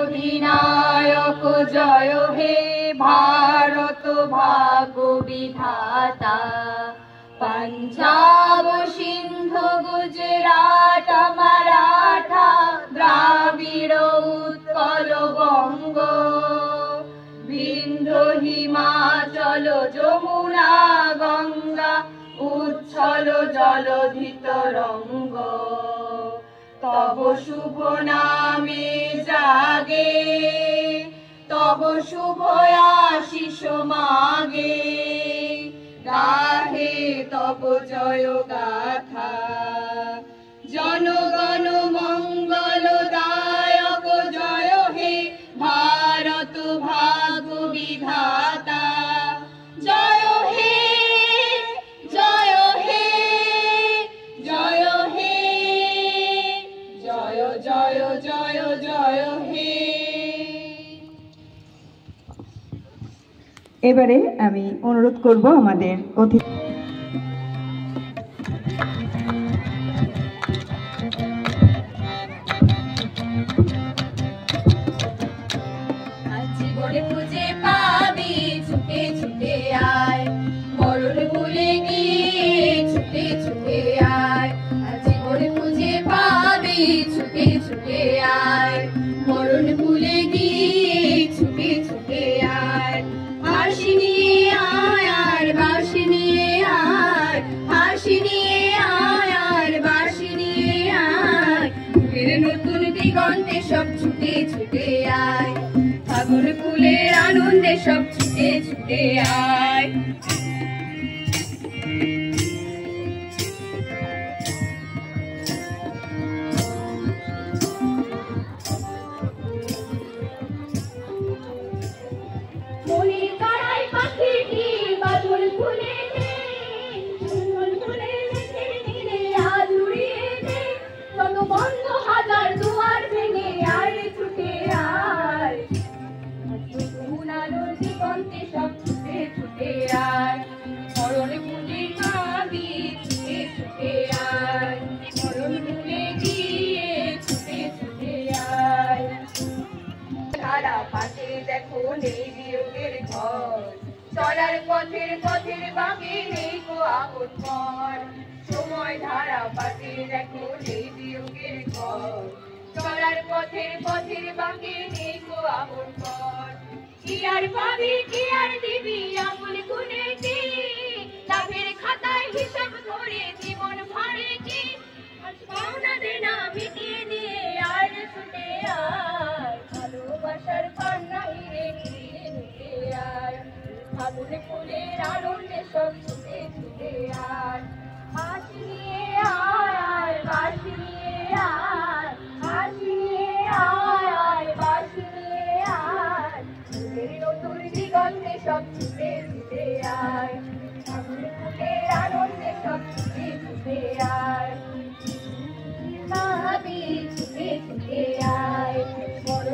মনোধিনায়ক জয় হে ভারত ভাগ্য বিধাতা। पंजाब सिंधु गुजरात मराठा द्राविड़ उत्कल बंग विंध्य हिमाचल जमुना गंगा उच्छल जलधि तरंग तब शुभ नामे जागे तब शुभ आशीष मागे गाहे तब जय गाथा जनगण मंगलदायक जय हे भारत भाग्य विधाता। जय हे जय हे जय हे जय जय जय जय हे। এবারে আমি অনুরোধ করব আমাদের অতিথি জীবনে খুঁজে পাবি ছুটে ছুটে আয় মরণ ভুলে গিয়ে ছুটে ছুটে আয় জীবনে খুঁজে পাবি ছুটে ছুটে আয় মরণ ভুলে গিয়ে ছুটে ছুটে আয়। হাসি নিয়ে আয় আর বাঁশি নিয়ে আয় হাসি নিয়ে আয় আর বাঁশি নিয়ে আয় ফের নতুন দিগন্তে সব ছুটে ছুটে আয় ফাগুন ফুলের আনন্দে সব ছুটে ছুটে আয়। চলার পথের পথের বাঁকে নেই কো আপন পর সময় ধারা পাশে দেখো নেই বিয়োগের ঘর চলার পথের পথের বাঁকে নেই কো আপন পর কি আর পাবি কি আর দিবি আমল গুনে কি লাভের খাতায় হিসাব ধরে জীবন ভাড়ে কি পাওনা দেনা মিটিয়ে নিয়ে আর ছুটে আয় ভালোবাসার কন্যা হিরে হিরে ঢুকে আয় ফাগুন ফুলের আনন্দে সব ছুটে ছুটে আয়। হাসি নিয়ে আয় আয় বাঁশি নিয়ে আয় হাসি নিয়ে আয় আয় বাঁশি নিয়ে আয় নতুন দিগন্তে সব ছুটে